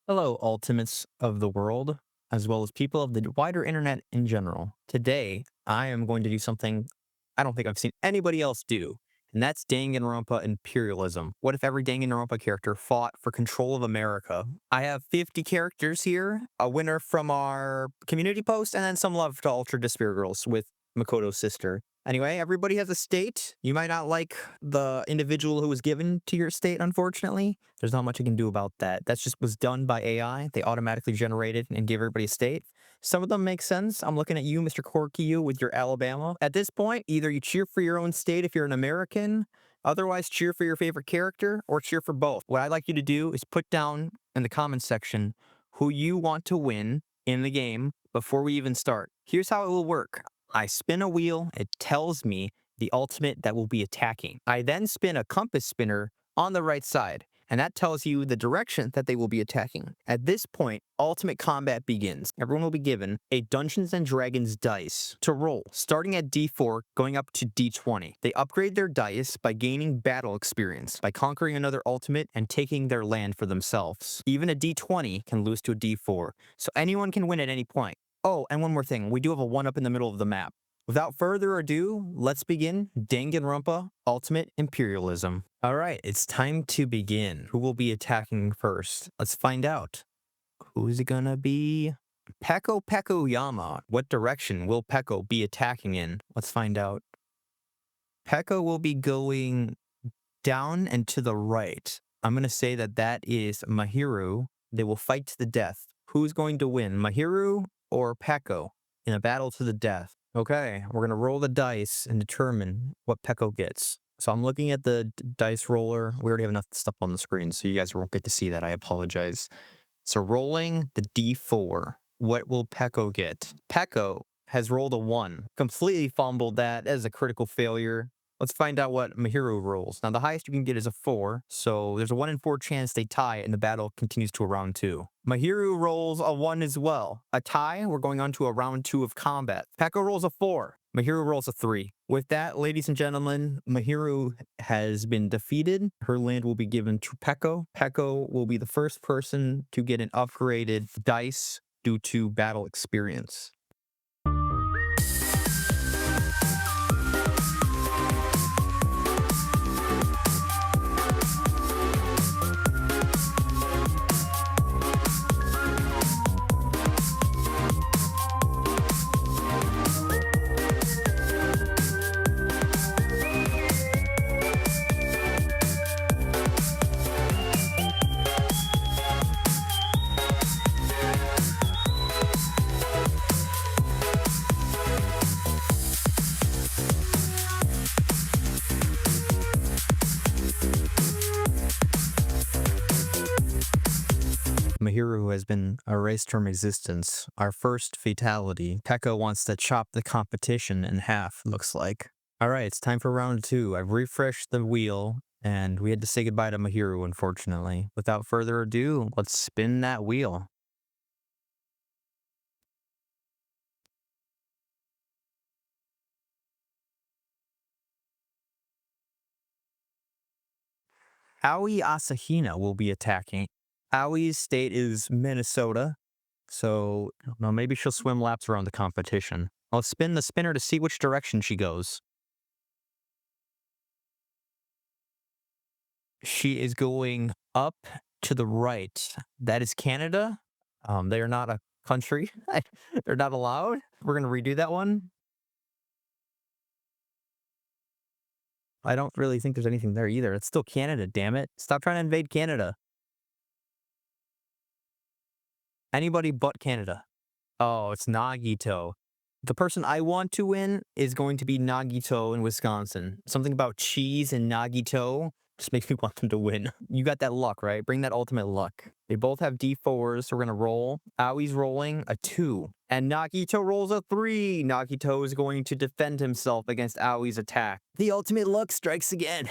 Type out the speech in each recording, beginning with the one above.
Hello, ultimates of the world, as well as people of the wider internet in general. Today, I am going to do something I don't think I've seen anybody else do, and that's Danganronpa imperialism. What if every Danganronpa character fought for control of America? I have 50 characters here, a winner from our community post, and then some love to Ultra Despair Girls with Makoto's sister. Anyway, everybody has a state. You might not like the individual who was given to your state, unfortunately. There's not much you can do about that. That's just was done by AI. They automatically generated and gave everybody a state. Some of them make sense. I'm looking at you, Mr. Corky, you with your Alabama. At this point, either you cheer for your own state if you're an American, otherwise cheer for your favorite character, or cheer for both. What I'd like you to do is put down in the comments section who you want to win in the game before we even start. Here's how it will work. I spin a wheel, it tells me the ultimate that will be attacking. I then spin a compass spinner on the right side, and that tells you the direction that they will be attacking. At this point, ultimate combat begins. Everyone will be given a Dungeons and Dragons dice to roll, starting at D4, going up to D20. They upgrade their dice by gaining battle experience, by conquering another ultimate and taking their land for themselves. Even a D20 can lose to a D4, so anyone can win at any point. Oh, and one more thing. We do have a 1-up in the middle of the map. Without further ado, let's begin Danganronpa Ultimate Imperialism. All right, it's time to begin. Who will be attacking first? Let's find out. Who's it gonna be? Peko Yama. What direction will Peko be attacking in? Let's find out. Peko will be going down and to the right. I'm gonna say that is Mahiru. They will fight to the death. Who's going to win, Mahiru or Peko, in a battle to the death? Okay, we're gonna roll the dice and determine what Peko gets. So I'm looking at the dice roller. We already have enough stuff on the screen, so you guys won't get to see that. I apologize. So rolling the D4. What will Peko get? Peko has rolled a 1. Completely fumbled that as a critical failure. Let's find out what Mahiru rolls. Now, the highest you can get is a 4, so there's a 1 in 4 chance they tie and the battle continues to a round 2. Mahiru rolls a 1 as well. A tie, we're going on to a round 2 of combat. Peko rolls a 4. Mahiru rolls a 3. With that, ladies and gentlemen, Mahiru has been defeated. Her land will be given to Peko. Peko will be the first person to get an upgraded dice due to battle experience. Mahiru has been erased from existence. Our first fatality. Peko wants to chop the competition in half, looks like. Alright, it's time for round 2. I've refreshed the wheel, and we had to say goodbye to Mahiru, unfortunately. Without further ado, let's spin that wheel. Aoi Asahina will be attacking. Aoi's state is Minnesota, so well, maybe she'll swim laps around the competition. I'll spin the spinner to see which direction she goes. She is going up to the right. That is Canada. They are not a country. They're not allowed. We're going to redo that one. I don't really think there's anything there either. It's still Canada, damn it. Stop trying to invade Canada. Anybody but Canada. Oh, it's Nagito. The person I want to win is going to be Nagito in Wisconsin. Something about cheese and Nagito just makes me want them to win. You got that luck, right? Bring that ultimate luck. They both have D4s, so we're going to roll. Aoi's rolling a 2. And Nagito rolls a 3. Nagito is going to defend himself against Aoi's attack. The ultimate luck strikes again.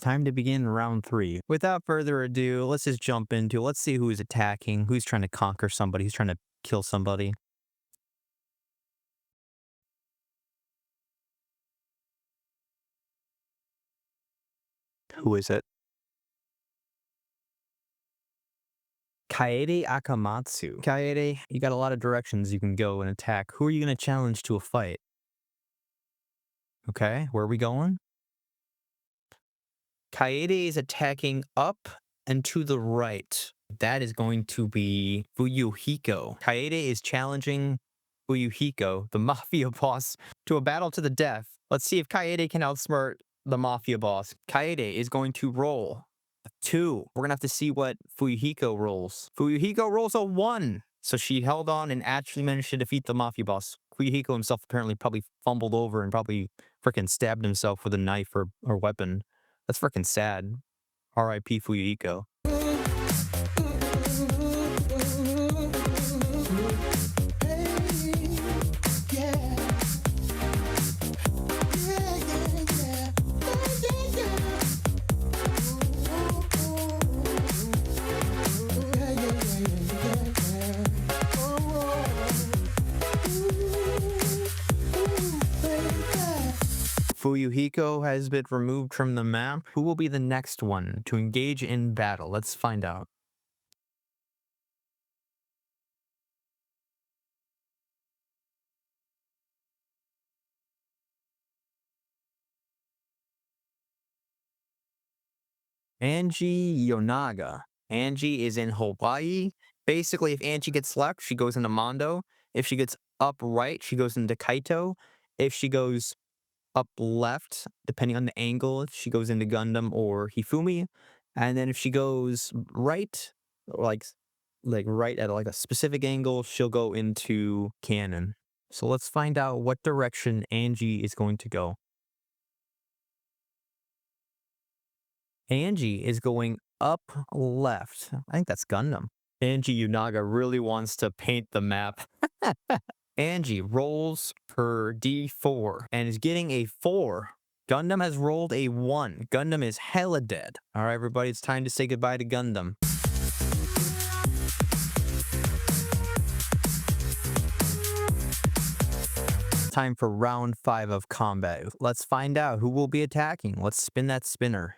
time to begin round 3. Without further ado, let's just jump into, let's see who is attacking, who's trying to conquer somebody, who's trying to kill somebody. Who is it? Kaede Akamatsu. Kaede, you got a lot of directions you can go and attack. Who are you going to challenge to a fight? Okay, where are we going? Kaede is attacking up and to the right. That is going to be Fuyuhiko. Kaede is challenging Fuyuhiko, the mafia boss, to a battle to the death. Let's see if Kaede can outsmart the mafia boss. Kaede is going to roll a 2. We're going to have to see what Fuyuhiko rolls. Fuyuhiko rolls a 1. So she held on and actually managed to defeat the mafia boss. Fuyuhiko himself apparently probably fumbled over and probably freaking stabbed himself with a knife or weapon. That's freaking sad. R.I.P. Fuyuhiko. Fuyuhiko has been removed from the map. Who will be the next one to engage in battle? Let's find out. Angie Yonaga. Angie is in Hawaii. Basically, if Angie gets left, she goes into Mondo. If she gets up right, she goes into Kaito. If she goes up left, depending on the angle, if she goes into Gundam or Hifumi. And then if she goes right, like right at like a specific angle, she'll go into Canon. So let's find out what direction Angie is going to go. Angie is going up left. I think that's Gundam. Angie Yunaga really wants to paint the map. Angie rolls her D4 and is getting a 4. Gundam has rolled a 1. Gundam is hella dead. All right, everybody, it's time to say goodbye to Gundam. Time for round 5 of combat. Let's find out who will be attacking. Let's spin that spinner.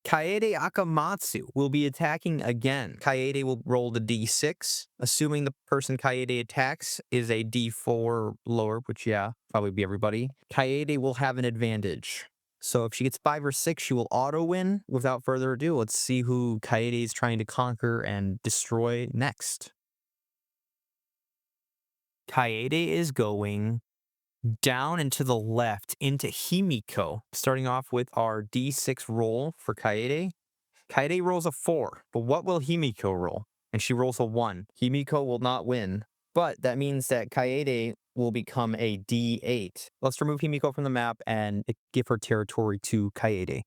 Kaede Akamatsu will be attacking again. Kaede will roll the D6, assuming the person Kaede attacks is a D4 lower, which, yeah, probably be everybody. Kaede will have an advantage. So if she gets 5 or 6, she will auto-win. Without further ado, let's see who Kaede is trying to conquer and destroy next. Kaede is going down and to the left into Himiko. Starting off with our D6 roll for Kaede. Kaede rolls a 4, but what will Himiko roll? And she rolls a 1. Himiko will not win, but that means that Kaede will become a D8. Let's remove Himiko from the map and give her territory to Kaede.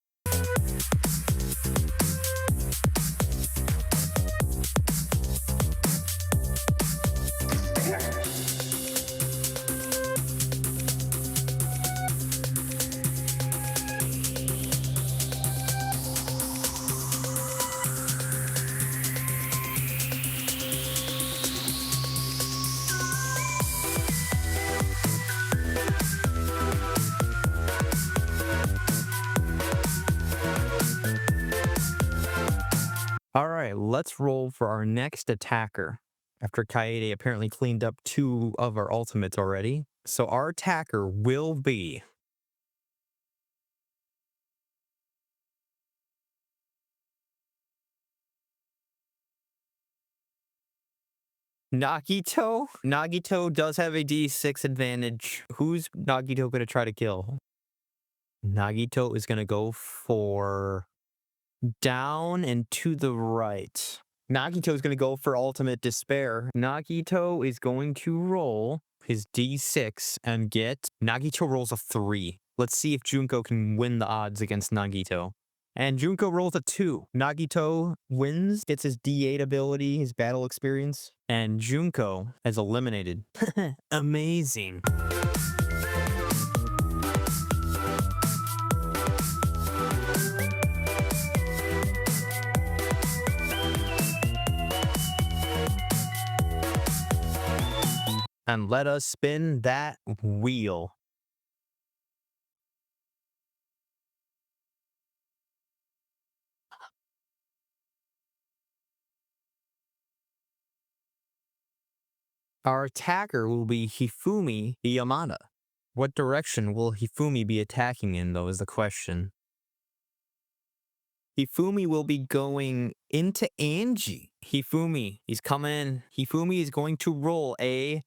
All right, let's roll for our next attacker. After Kaede apparently cleaned up 2 of our ultimates already. So our attacker will be Nagito. Nagito does have a D6 advantage. Who's Nagito going to try to kill? Nagito is going to go for down and to the right. Nagito is going to go for ultimate despair. Nagito is going to roll his D6 and get... Nagito rolls a 3. Let's see if Junko can win the odds against Nagito. And Junko rolls a 2. Nagito wins, gets his D8 ability, his battle experience, and Junko is eliminated. Amazing. And let us spin that wheel. Our attacker will be Hifumi Yamada. What direction will Hifumi be attacking in, though, is the question. Hifumi will be going into Angie. Hifumi, he's coming in. Hifumi is going to roll a...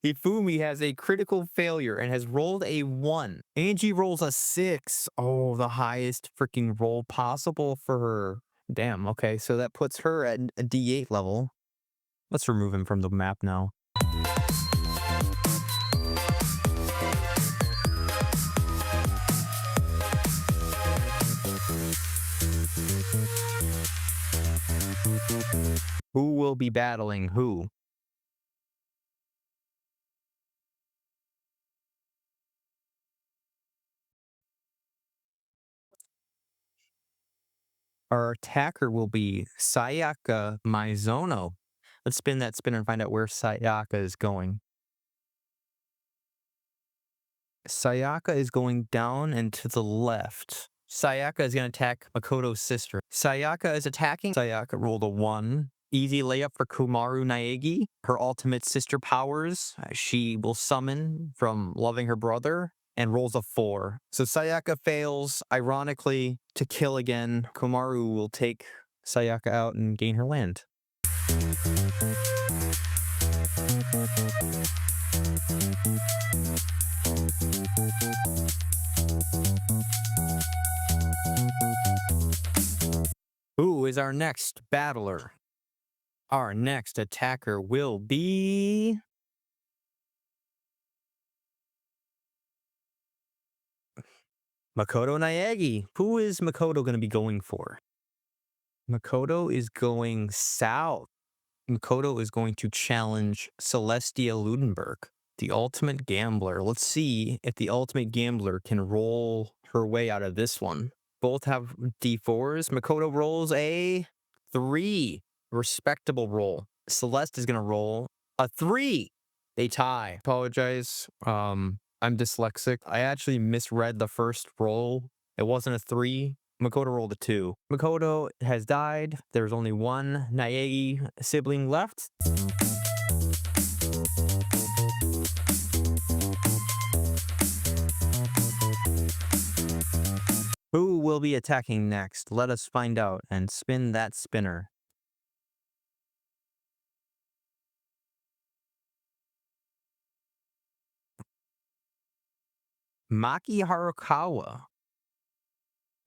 Hifumi has a critical failure and has rolled a 1. Angie rolls a 6. Oh, the highest freaking roll possible for her. Damn, okay, so that puts her at a D8 level. Let's remove him from the map now. Who will be battling who? Our attacker will be Sayaka Mizono. Let's spin that spinner and find out where Sayaka is going. Sayaka is going down and to the left. Sayaka is going to attack Makoto's sister. Sayaka is attacking. Sayaka rolled a 1. Easy layup for Kumaru Naegi. Her ultimate sister powers, she will summon from loving her brother and rolls a 4. So Sayaka fails, ironically, to kill again. Kumaru will take Sayaka out and gain her land. Who is our next battler? Our next attacker will be... Makoto Naegi. Who is Makoto going to be going for? Makoto is going south. Makoto is going to challenge Celestia Ludenberg, the ultimate gambler. Let's see if the ultimate gambler can roll her way out of this one. Both have D4s. Makoto rolls a 3. Respectable roll. Celeste is going to roll a 3. They tie. Apologize. I'm dyslexic. I actually misread the first roll. It wasn't a 3. Makoto rolled a 2. Makoto has died. There's only one Naegi sibling left. Who will be attacking next? Let us find out and spin that spinner. Maki Harukawa.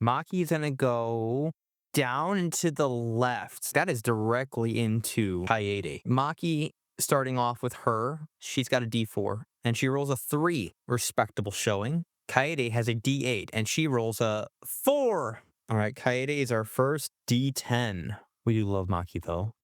Maki's gonna go down and to the left. That is directly into Kaede. Maki, starting off with her, she's got a D4, and she rolls a 3. Respectable showing. Kaede has a D8, and she rolls a 4. All right, Kaede is our first D10. We do love Maki, though.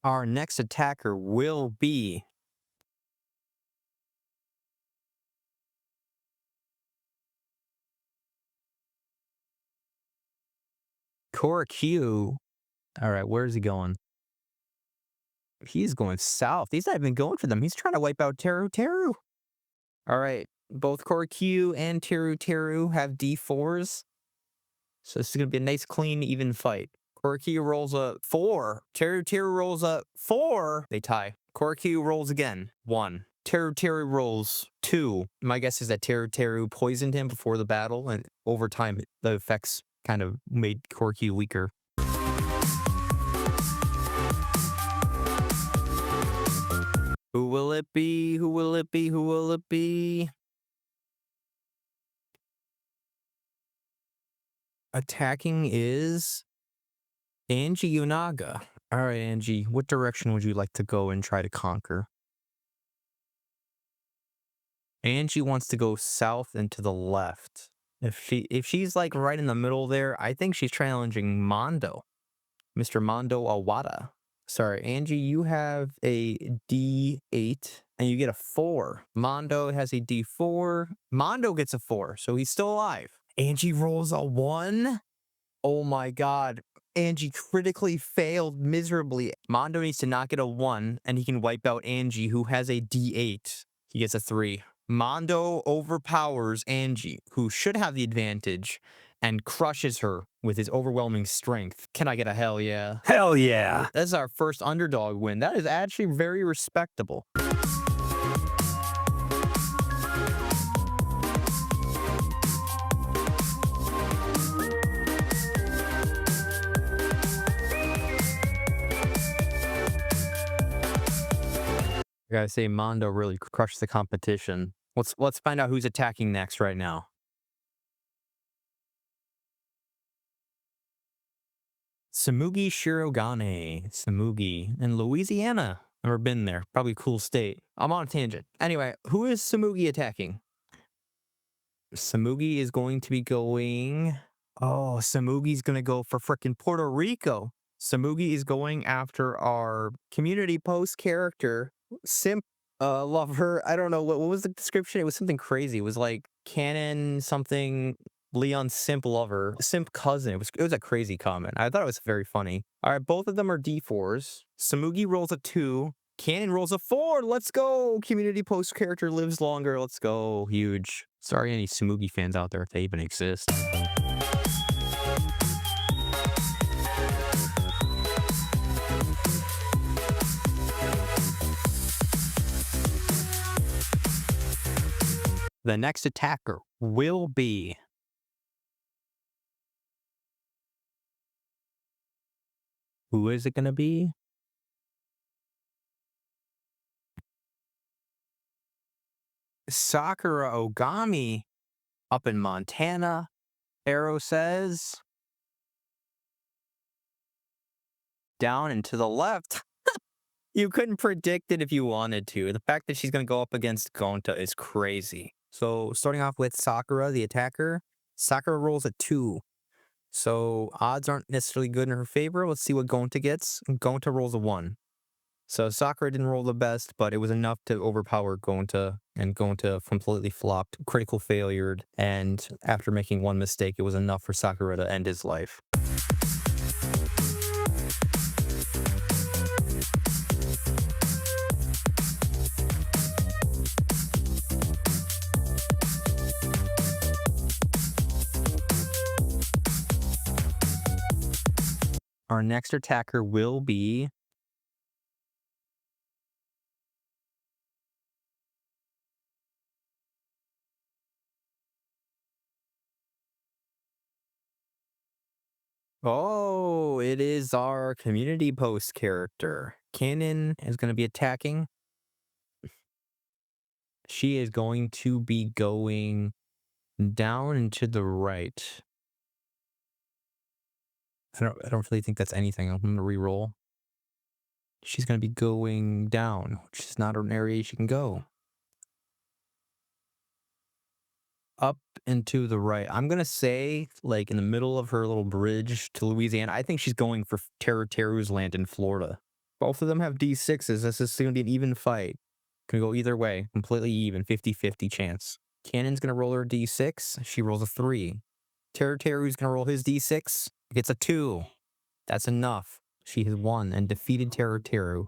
Our next attacker will be... Korakyu. All right, where's he going? He's going south. He's not even going for them. He's trying to wipe out Teru Teru. All right, both Korakyu and Teru Teru have D4s. So this is going to be a nice, clean, even fight. Korakyu rolls a 4. Teru Teru rolls a 4. They tie. Korakyu rolls again. 1. Teru Teru rolls 2. My guess is that Teru Teru poisoned him before the battle, and over time, the effects kind of made Korakyu weaker. Who will it be? Who will it be? Who will it be? Attacking is Angie Yunaga. All right, Angie, what direction would you like to go and try to conquer? Angie wants to go south and to the left. If she's like right in the middle there, I think she's challenging Mondo, Mr. Mondo Awada. Sorry, Angie, you have a D8 and you get a 4. Mondo has a D4. Mondo gets a 4, so he's still alive. Angie rolls a 1. Oh my god. Angie critically failed miserably. Mondo needs to not get a 1, and he can wipe out Angie, who has a D8. He gets a 3. Mondo overpowers Angie, who should have the advantage, and crushes her with his overwhelming strength. Can I get a hell yeah? Hell yeah! That's our first underdog win. That is actually very respectable. I gotta say, Mondo really crushed the competition. Let's find out who's attacking next right now. Samugi Shirogane. Samugi in Louisiana. Never been there. Probably a cool state. I'm on a tangent. Anyway, who is Samugi attacking? Samugi is going to be going. Oh, Samugi's gonna go for frickin' Puerto Rico. Samugi is going after our community post character, Simp Lover. I don't know what was the description. It was something crazy. It was like canon something Leon Simp Lover, Simp cousin. It was a crazy comment. I thought it was very funny. All right, both of them are D4s. Samugi rolls a 2. Cannon rolls a 4. Let's go. Community post character lives longer. Let's go. Huge. Sorry, any Samugi fans out there if they even exist. The next attacker will be who is it going to be? Sakura Ogami up in Montana. Arrow says down and to the left. You couldn't predict it if you wanted to. The fact that she's going to go up against Gonta is crazy. So starting off with Sakura, the attacker. Sakura rolls a 2. So odds aren't necessarily good in her favor. Let's see what Gonta gets. Gonta rolls a 1. So Sakura didn't roll the best, but it was enough to overpower Gonta, and Gonta completely flopped, critical failured, and after making one mistake, it was enough for Sakura to end his life. Our next attacker will be oh, it is our community post character. Cannon is going to be attacking. She is going to be going down and to the right. I don't really think that's anything. I'm going to re-roll. She's going to be going down, which is not an area she can go. Up and to the right. I'm going to say, like, in the middle of her little bridge to Louisiana, I think she's going for Teru's land in Florida. Both of them have D6s. This is going to be an even fight. Can go either way. Completely even. 50-50 chance. Cannon's going to roll her D6. She rolls a 3. Teru's going to roll his D6. Gets a 2. That's enough. She has won and defeated Teru.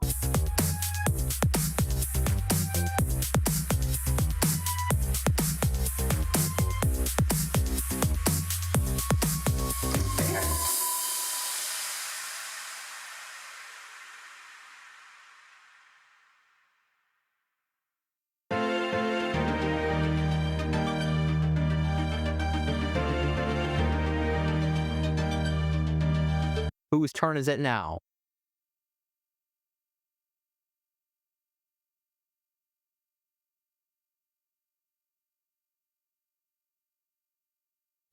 Whose turn is it now?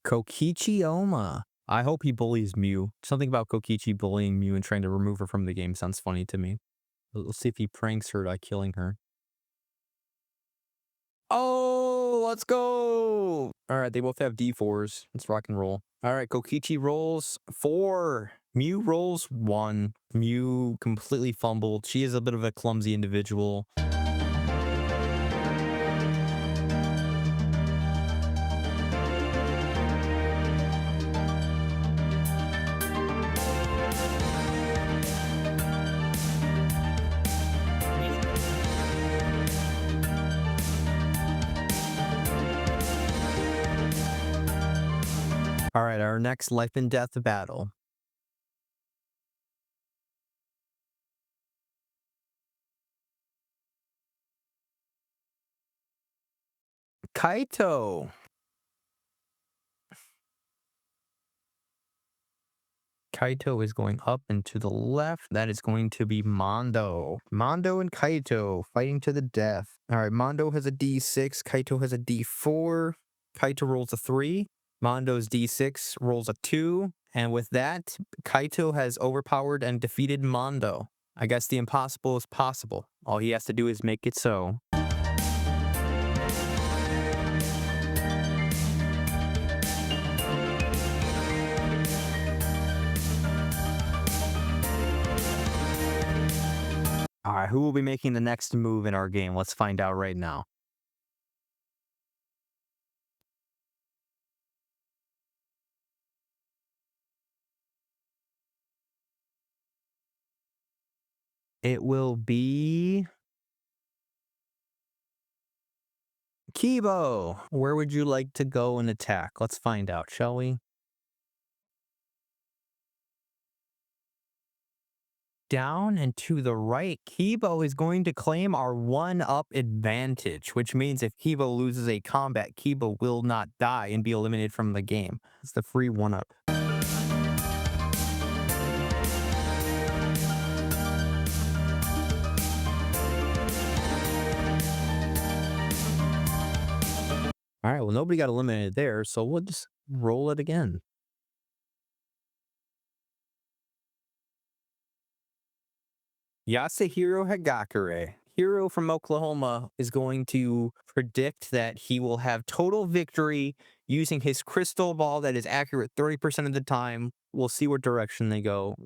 Kokichi Oma. I hope he bullies Mew. Something about Kokichi bullying Mew and trying to remove her from the game sounds funny to me. Let's see if he pranks her by killing her. Oh, let's go. All right, they both have D4s. Let's rock and roll. All right, Kokichi rolls 4. Mew rolls 1. Mew completely fumbled. She is a bit of a clumsy individual. All right, our next life and death battle. Kaito. Kaito is going up and to the left. That is going to be Mondo. Mondo and Kaito fighting to the death. All right, Mondo has a D6. Kaito has a D4. Kaito rolls a 3. Mondo's D6 rolls a 2. And with that, Kaito has overpowered and defeated Mondo. I guess the impossible is possible. All he has to do is make it so. All right, who will be making the next move in our game? Let's find out right now. It will be Kibo. Where would you like to go and attack? Let's find out, shall we? Down and to the right, Kibo is going to claim our 1-up advantage, which means if Kibo loses a combat, Kibo will not die and be eliminated from the game. It's the free 1-up. All right, well, nobody got eliminated there, so we'll just roll it again. Yasuhiro Hagakure. Hero from Oklahoma is going to predict that he will have total victory using his crystal ball that is accurate 30% of the time. We'll see what direction they go.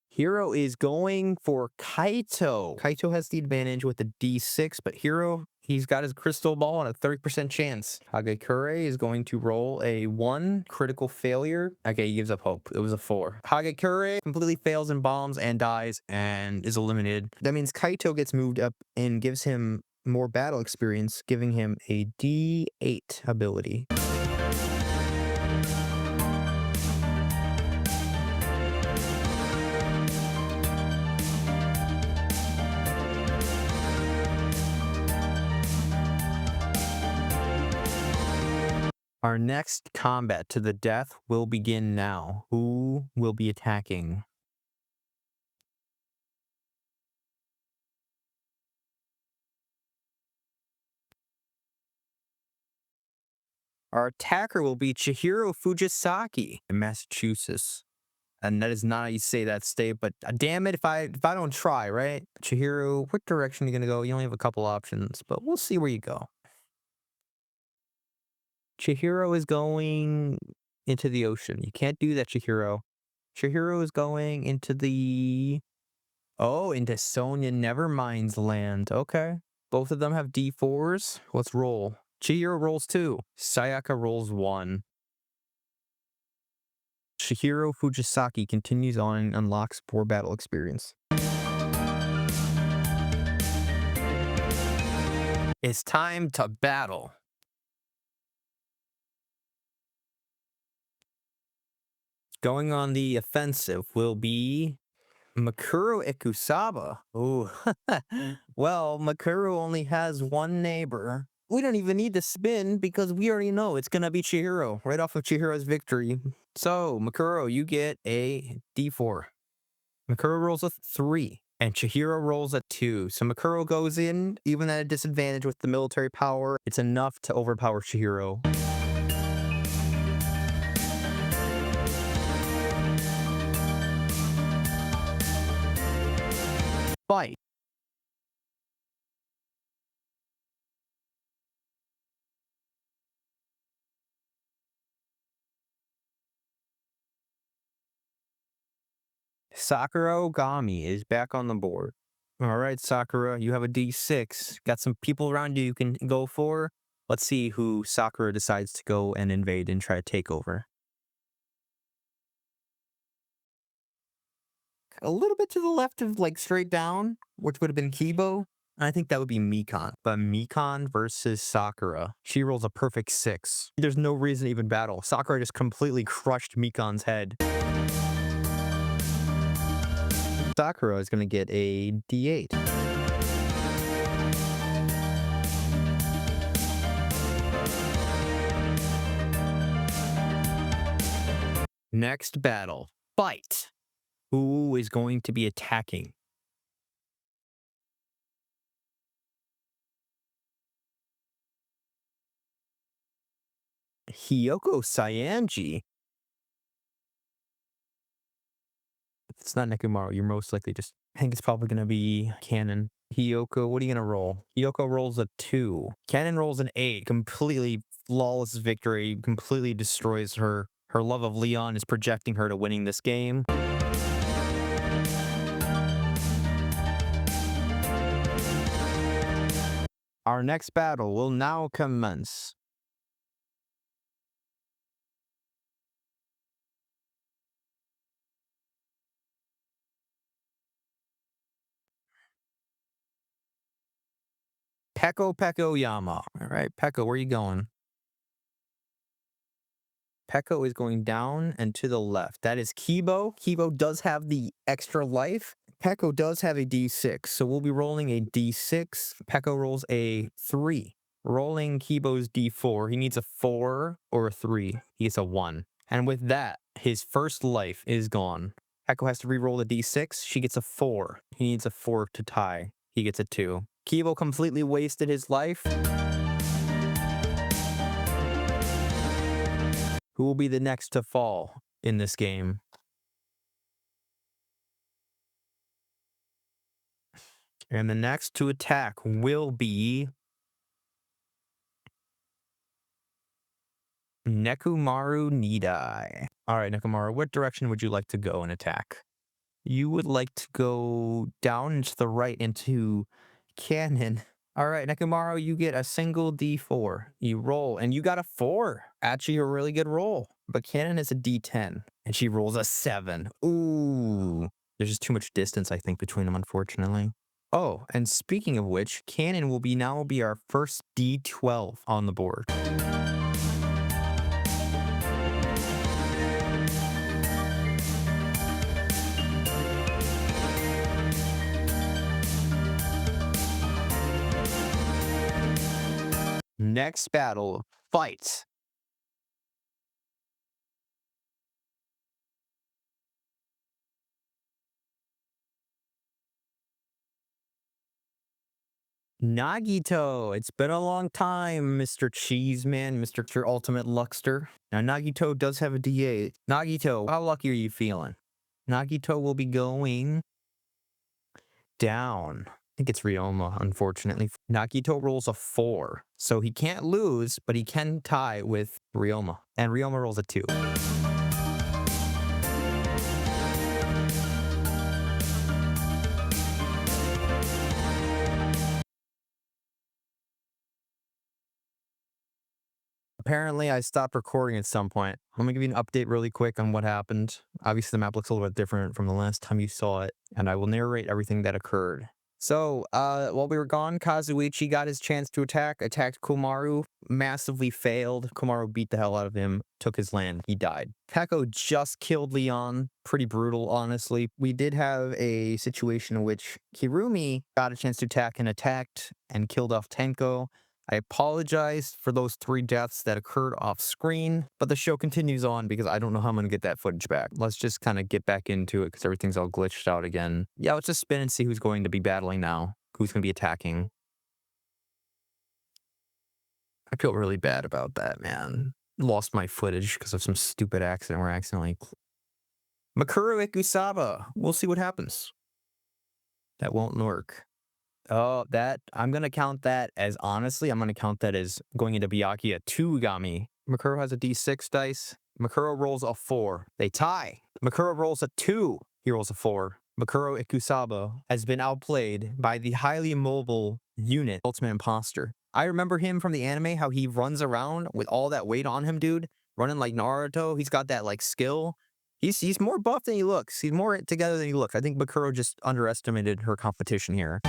Hero is going for Kaito. Kaito has the advantage with the D6, but Hero, he's got his crystal ball on a 30% chance. Hagakure is going to roll a 1 critical failure. Okay, he gives up hope. It was a 4. Hagakure completely fails and bombs and dies and is eliminated. That means Kaito gets moved up and gives him more battle experience, giving him a D8 ability. Our next combat to the death will begin now. Who will be attacking? Our attacker will be Chihiro Fujisaki in Massachusetts. And that is not how you say that state, but damn it if I don't try, right? Chihiro, what direction are you gonna go? You only have a couple options, but we'll see where you go. Chihiro is going into the ocean. You can't do that, Chihiro. Chihiro is going into the... Oh, into Sonya Nevermind's land. Okay. Both of them have D4s. Let's roll. Chihiro rolls 2. Sayaka rolls 1. Chihiro Fujisaki continues on and unlocks 4 battle experience. It's time to battle. Going on the offensive will be Makuro Ikusaba. Ooh. Well, Makuro only has 1 neighbor. We don't even need to spin because we already know it's gonna be Chihiro right off of Chihiro's victory. So, Makuro, you get a D4. Makuro rolls a 3, and Chihiro rolls a 2. So Makuro goes in, even at a disadvantage with the military power. It's enough to overpower Chihiro. Fight. Sakura Ogami is back on the board. All right, Sakura, you have a D6. Got some people around you can go for. Let's see who Sakura decides to go and invade and try to take over. A little bit to the left of like straight down, which would have been Kibo. I think that would be Mikan. But Mikan versus Sakura. She rolls a perfect 6. There's no reason to even battle. Sakura just completely crushed Mikan's head. Sakura is going to get a D8. Next battle. Fight. Who is going to be attacking? Hiyoko Sayanji. If it's not Nekomaru, you're most likely just... I think it's probably going to be Canon. Hiyoko, what are you going to roll? Hiyoko rolls a 2. Canon rolls an 8. Completely flawless victory. Completely destroys her. Her love of Leon is projecting her to winning this game. Our next battle will now commence. Peko Yama. All right, Peko, where are you going? Peko is going down and to the left. That is Kibo. Kibo does have the extra life. Peko does have a D6, so we'll be rolling a D6. Peko rolls a 3. Rolling Kibo's D4. He needs a 4 or a 3. He gets a 1. And with that, his first life is gone. Peko has to re-roll the D6. She gets a 4. He needs a 4 to tie. He gets a 2. Kibo completely wasted his life. Who will be the next to fall in this game? And the next to attack will be Nekomaru Nidai. All right, Nekomaru, what direction would you like to go and attack? You would like to go down and to the right into Cannon. All right, Nekomaru, you get a single D4. You roll, and you got a 4. Actually, a really good roll. But Cannon is a D10, and she rolls a 7. Ooh. There's just too much distance, I think, between them, unfortunately. Oh, and speaking of which, Cannon will now be our first D12 on the board. Next battle, fight. Nagito, it's been a long time, Mr. Cheeseman, Mr. Ultimate Luckster. Now, Nagito does have a D8. Nagito, how lucky are you feeling? Nagito will be going down. I think it's Ryoma, unfortunately. Nagito rolls a 4, so he can't lose, but he can tie with Ryoma. And Ryoma rolls a 2. Apparently, I stopped recording at some point. Let me give you an update really quick on what happened. Obviously, the map looks a little bit different from the last time you saw it, and I will narrate everything that occurred. So, while we were gone, Kazuichi got his chance to attacked Komaru, massively failed. Komaru beat the hell out of him, took his land, he died. Peko just killed Leon, pretty brutal, honestly. We did have a situation in which Kirumi got a chance to attack and attacked and killed off Tenko. I apologize for those 3 deaths that occurred off screen, but the show continues on because I don't know how I'm going to get that footage back. Let's just kind of get back into it because everything's all glitched out again. Yeah, let's just spin and see who's going to be battling now, who's going to be attacking. I feel really bad about that, man. Lost my footage because of some stupid accident where I accidentally... Makuru Ikusaba. We'll see what happens. That won't work. Oh, that I'm gonna count that as honestly, I'm gonna count that as going into Byakuya 2 Gami. Makuro has a D6 dice. Makuro rolls a 4. They tie. Makuro rolls a 2. He rolls a 4. Makuro Ikusaba has been outplayed by the highly mobile unit, Ultimate Imposter. I remember him from the anime, how he runs around with all that weight on him, dude. Running like Naruto. He's got that like skill. He's more buff than he looks. He's more together than he looks. I think Makuro just underestimated her competition here.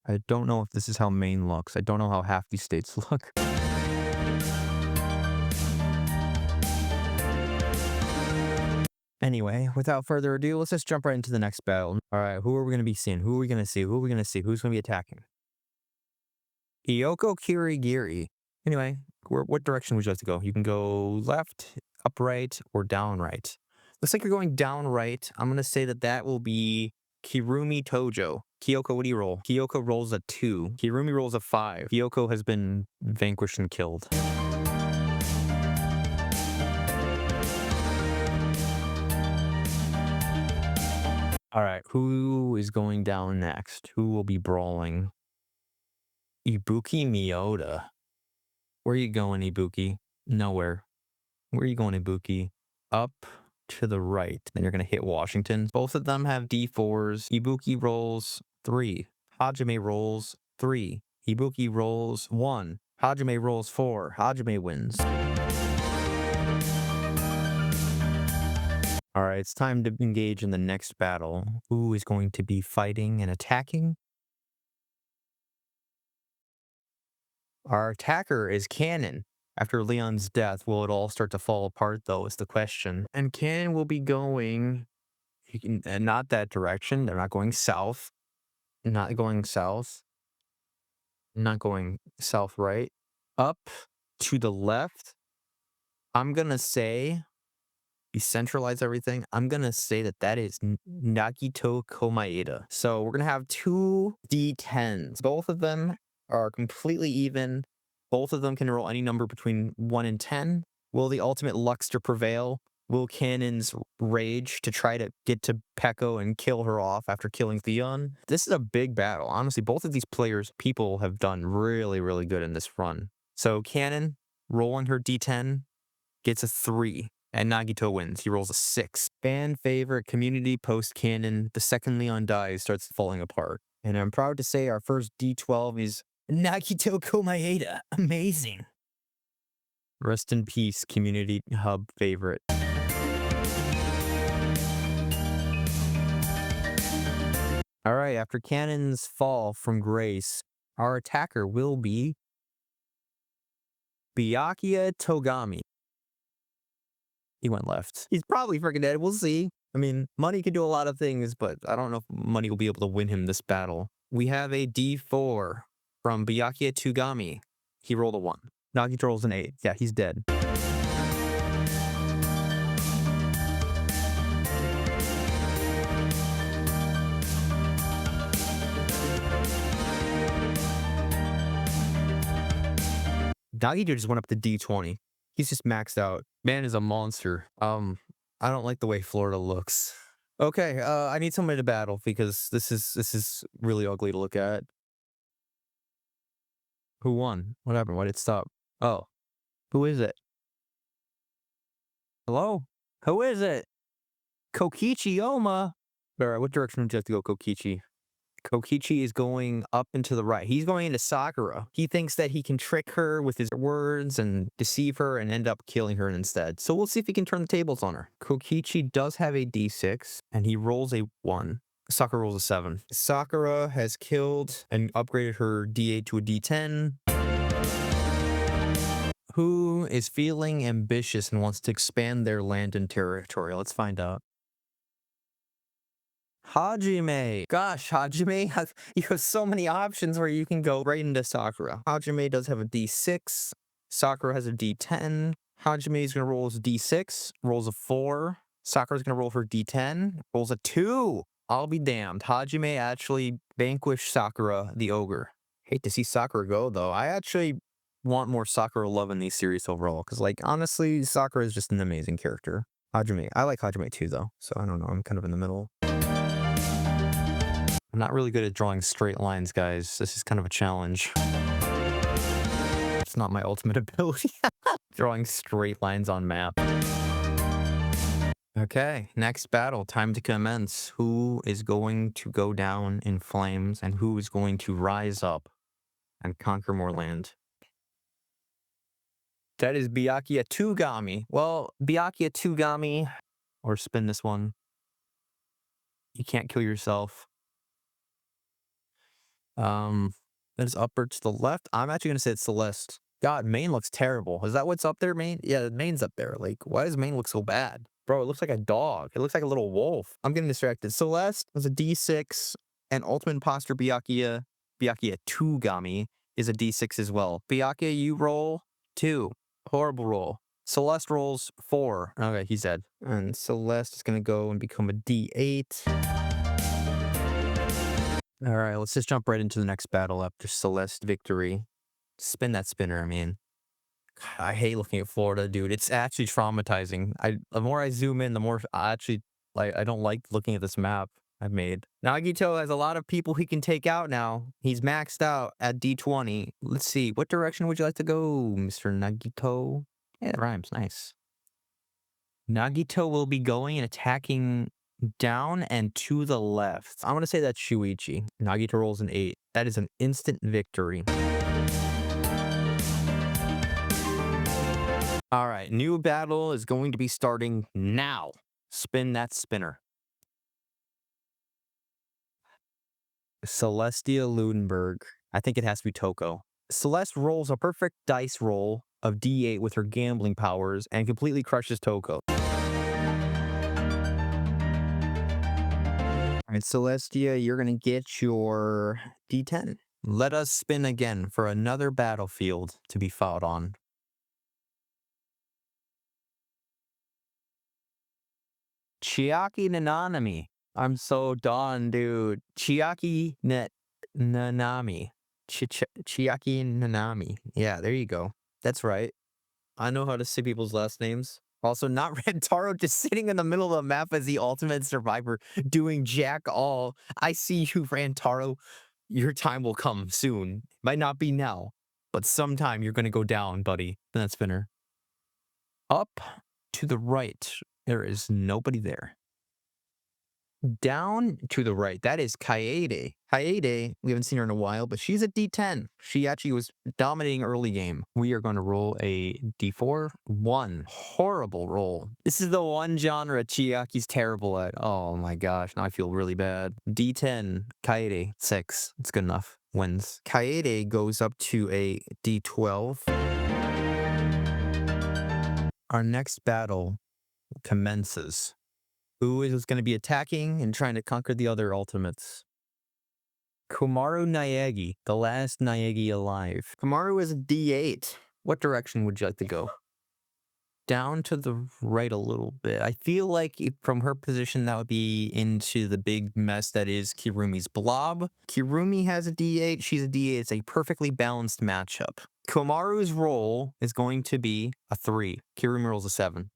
I don't know if this is how Maine looks. I don't know how half these states look. Anyway, without further ado, let's just jump right into the next battle. All right, who are we going to be seeing? Who are we going to see? Who are we going to see? Who's going to be attacking? Kyoko Kirigiri. Anyway, what direction would you like to go? You can go left, upright, or down right. Looks like you're going down right. I'm going to say that will be Kirumi Tojo. Kyoko, what do you roll? Kyoko rolls a 2. Kirumi rolls a 5. Kyoko has been vanquished and killed. All right, who is going down next? Who will be brawling? Ibuki Miyota. Where are you going, Ibuki? Nowhere. Where are you going, Ibuki? Up to the right. Then you're going to hit Washington. Both of them have D4s. Ibuki rolls 3. Hajime rolls 3. Ibuki rolls 1. Hajime rolls 4. Hajime wins. All right, it's time to engage in the next battle. Who is going to be fighting and attacking? Our attacker is Cannon. After Leon's death, will it all start to fall apart, though, is the question. And Cannon will be going not that direction. They're not going south. Not going south. Not going south, right? Up to the left. I'm going to say, decentralize everything. I'm going to say that is Nagito Komaeda. So we're going to have 2 D10s. Both of them are completely even. Both of them can roll any number between 1 and 10. Will the ultimate Luckster prevail? Will Cannon's rage to try to get to Peko and kill her off after killing Theon? This is a big battle. Honestly, both of these people have done really, really good in this run. So Cannon, rolling her D10, gets a 3. And Nagito wins. He rolls a 6. Fan favorite, community post Cannon. The second Leon dies, starts falling apart. And I'm proud to say our first D12 is Nagito Komaeda. Amazing. Rest in peace, community hub favorite. All right, after Cannon's fall from grace, our attacker will be Byakuya Togami. He went left. He's probably freaking dead. We'll see. I mean, money can do a lot of things, but I don't know if money will be able to win him this battle. We have a D4 from Byakuya Togami. He rolled a 1. Nagito rolls an 8. Yeah, he's dead. Nagito just went up to D20. He's just maxed out. Man is a monster. I don't like the way Florida looks. Okay, I need somebody to battle because this is really ugly to look at. Who won? What happened? Why did it stop? Oh. Who is it? Hello? Who is it? Kokichi Oma. Alright, what direction would you have to go, Kokichi? Kokichi is going up and to the right. He's going into Sakura. He thinks that he can trick her with his words and deceive her and end up killing her instead. So we'll see if he can turn the tables on her. Kokichi does have a D6, and he rolls a 1. Sakura rolls a 7. Sakura has killed and upgraded her D8 to a D10. Who is feeling ambitious and wants to expand their land and territory? Let's find out. Hajime. Gosh, Hajime, you have so many options where you can go right into Sakura. Hajime does have a D6. Sakura has a D10. Hajime is going to roll his D6, rolls a 4. Sakura's going to roll her D10, rolls a 2. I'll be damned. Hajime actually vanquished Sakura, the ogre. Hate to see Sakura go, though. I actually want more Sakura love in these series overall, because, like, honestly, Sakura is just an amazing character. Hajime. I like Hajime too, though. So I don't know. I'm kind of in the middle. I'm not really good at drawing straight lines, guys. This is kind of a challenge. It's not my ultimate ability. Drawing straight lines on map. Okay, next battle. Time to commence. Who is going to go down in flames and who is going to rise up and conquer more land? That is Byakuya Tugami. Well, Byakuya Tugami, or spin this one. You can't kill yourself. That is upward to the left. I'm actually going to say it's Celeste. God, Maine looks terrible. Is that what's up there, Maine? Yeah, Maine's up there. Like, why does Maine look so bad? Bro, it looks like a dog. It looks like a little wolf. I'm getting distracted. Celeste was a D6, and Ultimate Imposter Byakuya 2-Gami is a D6 as well. Byakuya, you roll 2. Horrible roll. Celeste rolls 4. Okay, he's dead. And Celeste is going to go and become a D8. All right, let's just jump right into the next battle after Celeste victory. Spin that spinner, I mean. I hate looking at Florida, dude. It's actually traumatizing. The more I zoom in, the more I actually I don't like looking at this map I've made. Nagito has a lot of people he can take out now. He's maxed out at D20. Let's see. What direction would you like to go, Mr. Nagito? Yeah, it rhymes. Nice. Nagito will be going and attacking down and to the left. I'm going to say that's Shuichi. Nagito rolls an 8. That is an instant victory. All right, new battle is going to be starting now. Spin that spinner. Celestia Ludenberg. I think it has to be Toko. Celeste rolls a perfect dice roll of D8 with her gambling powers and completely crushes Toko. All right, Celestia, you're going to get your D10. Let us spin again for another battlefield to be fought on. Chiaki Nanami. I'm so done, dude. Chiaki Nanami. Chiaki Nanami. Yeah, there you go. That's right. I know how to say people's last names. Also, not Rantaro just sitting in the middle of the map as the ultimate survivor doing jack all. I see you, Rantaro. Your time will come soon. Might not be now, but sometime you're going to go down, buddy. That spinner. Up to the right. There is nobody there. Down to the right, that is Kaede. Kaede, we haven't seen her in a while, but she's a D10. She actually was dominating early game. We are going to roll a D4. 1. Horrible roll. This is the one genre Chiaki's terrible at. Oh my gosh, now I feel really bad. D10, Kaede, 6. It's good enough. Wins. Kaede goes up to a D12. Our next battle commences. Who is going to be attacking and trying to conquer the other ultimates? Komaru Naegi, the last Naegi alive. Komaru is a D8. What direction would you like to go? Down to the right a little bit. I feel like from her position, that would be into the big mess that is Kirumi's blob. Kirumi has a D8. She's a D8. It's a perfectly balanced matchup. Komaru's roll is going to be a 3. Kirumi rolls a 7.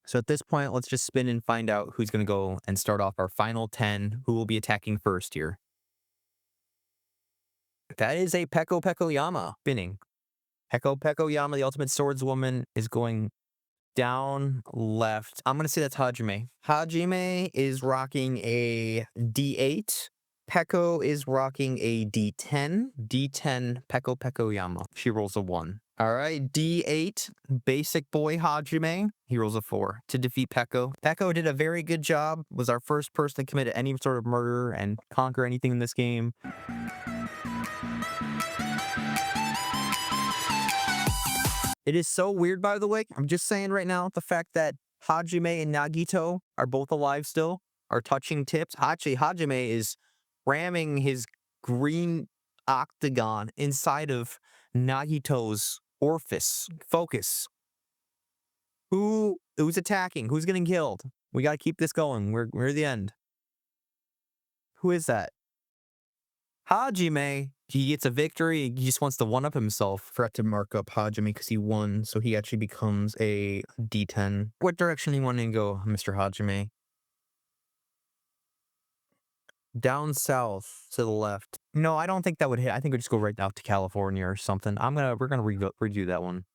So at this point, let's just spin and find out who's going to go and start off our final 10. Who will be attacking first here? That is a Peko Yama spinning. Peko Yama, the ultimate swordswoman, is going down left. I'm going to say that's Hajime. Hajime is rocking a D8. Peko is rocking a D10. D10 Peko Yama. She rolls a 1. All right, D8, basic boy Hajime. He rolls a 4 to defeat Peko. Peko did a very good job, was our first person to commit any sort of murder and conquer anything in this game. It is so weird, by the way. I'm just saying right now, the fact that Hajime and Nagito are both alive still, are touching tips. Hajime is ramming his green octagon inside of Nagito's orifice. Focus. Who's attacking? Who's getting killed? We got to keep this going. We're at the end. Who is that? Hajime. He gets a victory. He just wants to one-up himself. Forgot to mark up Hajime because he won, so he actually becomes a D10. What direction do you want to go, Mr. Hajime? Down south to the left. No, I don't think that would hit. I think we'd just go right out to California or something. We're gonna redo that one.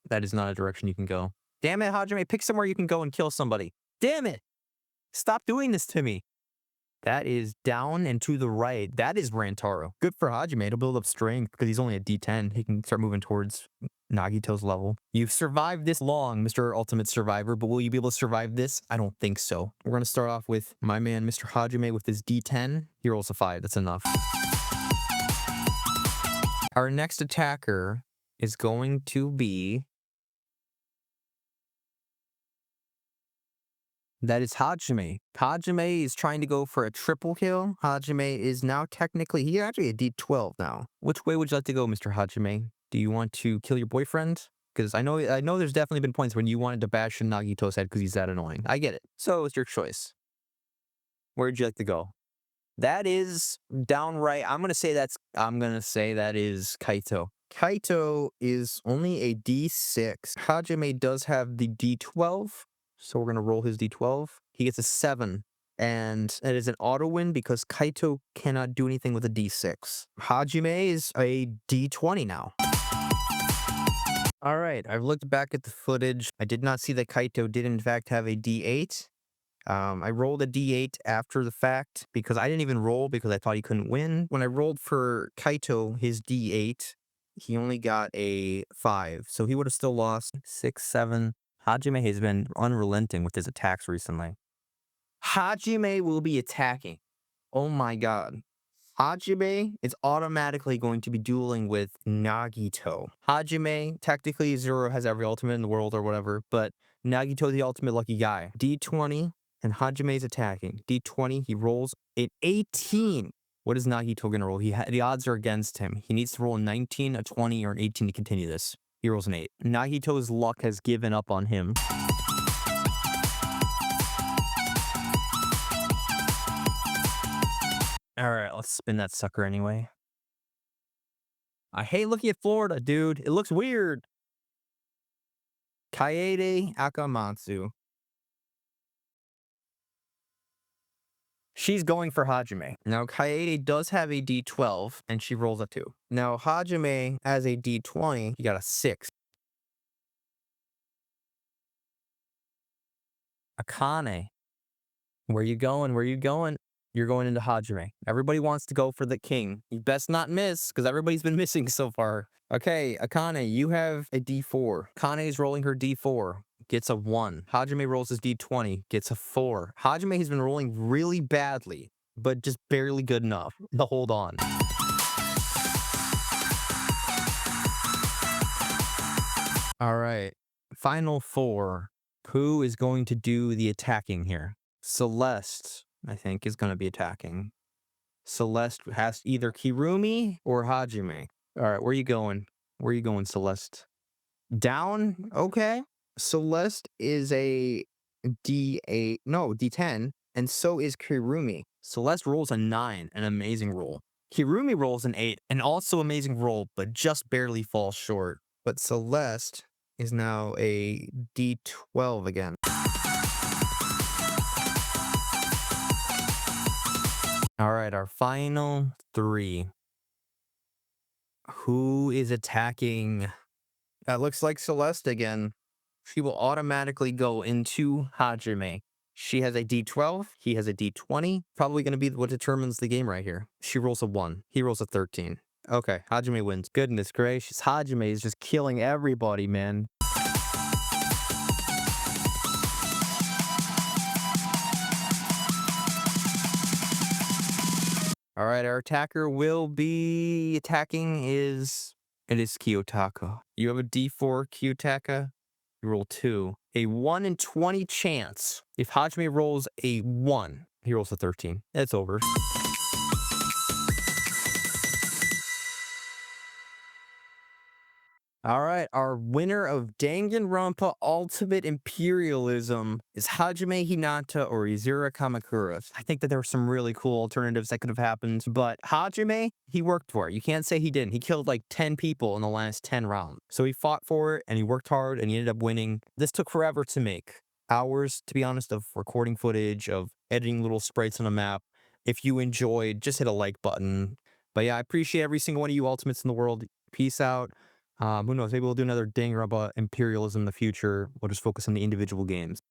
That is not a direction you can go. Damn it, Hajime, pick somewhere you can go and kill somebody. Damn it! Stop doing this to me. That is down and to the right. That is Rantaro. Good for Hajime to build up strength because he's only a D10. He can start moving towards Nagito's level. You've survived this long, Mr. Ultimate Survivor, but will you be able to survive this? I don't think so. We're going to start off with my man, Mr. Hajime, with his D10. He rolls a 5. That's enough. Our next attacker is going to be... That is Hajime. Hajime is trying to go for a triple kill. Hajime is now technically, he's actually a D12 now. Which way would you like to go, Mr. Hajime? Do you want to kill your boyfriend? Because I know there's definitely been points when you wanted to bash in Nagito's head because he's that annoying. I get it. So it's your choice. Where'd you like to go? That is downright, I'm going to say that is Kaito. Kaito is only a D6. Hajime does have the D12. So we're going to roll his D12. He gets a 7. And it is an auto win because Kaito cannot do anything with a D6. Hajime is a D20 now. All right, I've looked back at the footage. I did not see that Kaito did in fact have a D8. I rolled a D8 after the fact because I didn't even roll because I thought he couldn't win. When I rolled for Kaito, his D8, he only got a 5. So he would have still lost 6, 7. Hajime has been unrelenting with his attacks recently. Hajime will be attacking. Oh my god. Hajime is automatically going to be dueling with Nagito. Hajime, technically, Zero has every ultimate in the world or whatever, but Nagito's the ultimate lucky guy. D20, and Hajime's attacking. D20, he rolls an 18. What is Nagito going to roll? The odds are against him. He needs to roll a 19, a 20, or an 18 to continue this. He rolls an 8. Nagito's luck has given up on him. Alright, let's spin that sucker anyway. I hate looking at Florida, dude. It looks weird. Kaede Akamatsu. She's going for Hajime. Now, Kaede does have a D12, and she rolls a 2. Now, Hajime has a D20. He got a 6. Akane. Where you going? Where you going? You're going into Hajime. Everybody wants to go for the king. You best not miss, because everybody's been missing so far. Okay, Akane, you have a D4. Akane is rolling her D4. Gets a 1. Hajime rolls his D20. Gets a 4. Hajime has been rolling really badly, but just barely good enough to hold on. All right. Final 4. Who is going to do the attacking here? Celeste, I think, is going to be attacking. Celeste has either Kirumi or Hajime. All right, where are you going? Where are you going, Celeste? Down? Okay. Celeste is a D8, no, D10, and so is Kirumi. Celeste rolls a 9, an amazing roll. Kirumi rolls an 8, an also amazing roll, but just barely falls short. But Celeste is now a D12 again. All right, our final 3. Who is attacking? That looks like Celeste again. She will automatically go into Hajime. She has a D12. He has a D20. Probably going to be what determines the game right here. She rolls a 1. He rolls a 13. Okay, Hajime wins. Goodness gracious. Hajime is just killing everybody, man. All right, our attacker will be attacking it is Kiyotaka. You have a D4, Kiyotaka. You roll 2. A 1 in 20 chance. If Hajime rolls a 1, he rolls a 13. It's over. All right, our winner of Danganronpa Ultimate Imperialism is Hajime Hinata or Izura Kamakura. I think that there were some really cool alternatives that could have happened, but Hajime, he worked for it. You can't say he didn't. He killed like 10 people in the last 10 rounds. So he fought for it and he worked hard and he ended up winning. This took forever to make. Hours, to be honest, of recording footage, of editing little sprites on a map. If you enjoyed, just hit a like button. But yeah, I appreciate every single one of you ultimates in the world. Peace out. Who knows? Maybe we'll do another Danganronpa Imperialism in the future. We'll just focus on the individual games.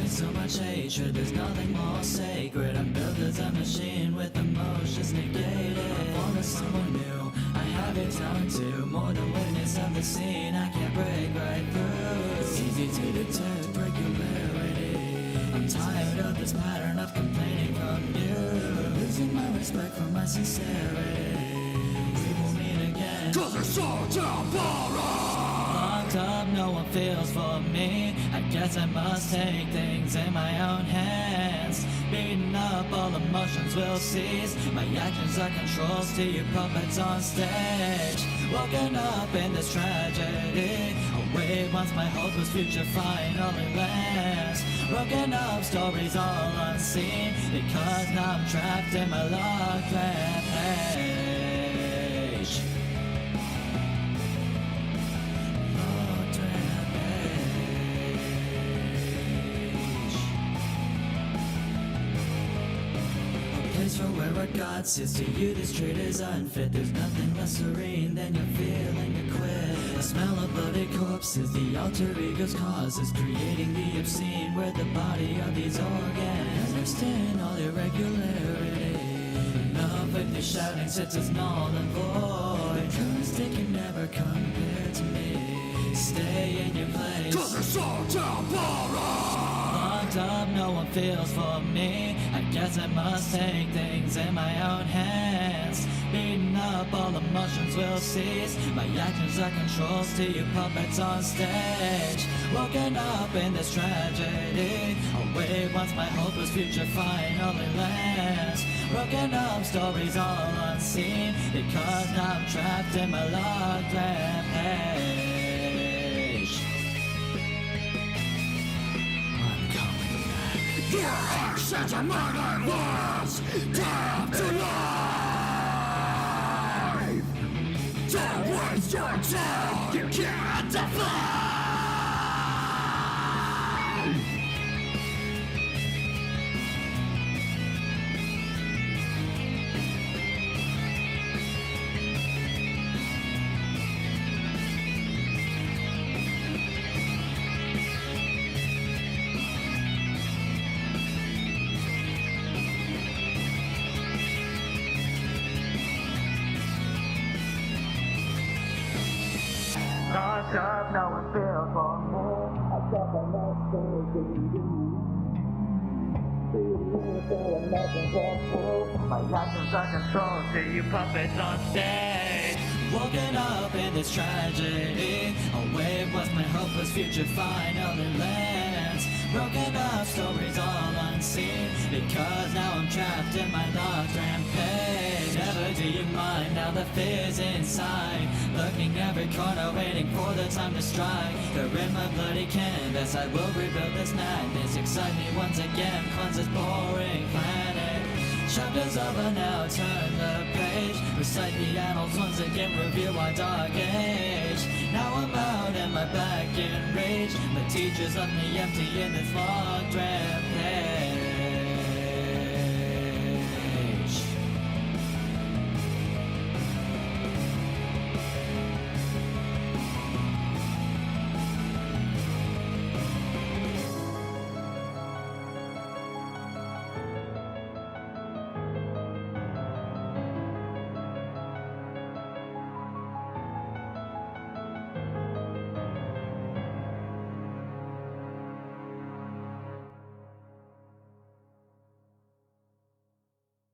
So much hatred, there's nothing more sacred. I'm built as a machine with emotions negated. I want someone new, I have it down to more than witness of the scene. I can't break right through. It's easy to detect regularity. I'm tired of this pattern of complaining from you. Losing my respect for my sincerity. We will meet again, 'cause it's so temporary. Locked up, no one feels for me. I guess I must take things in my own hands. Beating up, all emotions will cease. My actions are controls to you puppets on stage. Woken up in this tragedy. Away once my hope was future finally lands. Broken up stories all unseen. Because now I'm trapped in my locked rampage. For where our God sits, to you this trait is unfit. There's nothing less serene than your feeling to quit. The smell of bloody corpses, the alter ego's causes, creating the obscene where the body of these organs mixed in all irregularity. Enough of these shouting sits as null and void. Cause they can never compare to me. Stay in your place, 'cause it's so temporary. Locked up, no one feels for me. I guess I must take things in my own hands. Beating up, all emotions will cease. My actions are controls to you puppets on stage. Woken up in this tragedy. Away once my hopeless future finally lands. Broken up stories all unseen. Because now I'm trapped in my locked rampage. Your actions are murderers, damned to life. Don't waste your time, you can't defy. Locked up, no one feels for me. I guess I must take it easy. My actions are controlled to you puppets on stage. Woken up in this tragedy. Away was my hopeless future finally lands. Broken up stories all unseen. Because now I'm trapped in my locked rampage. Never do you mind now the fear's inside. Looking every corner waiting for the time to strike. They're in my bloody canvas, I will rebuild this madness. Excite me once again, cleanse this boring planet. Chapters over now, turn the page. Recite the annals once again, review our dark age. Now I'm out and my back in rage. My teachers left me empty in this locked rampage.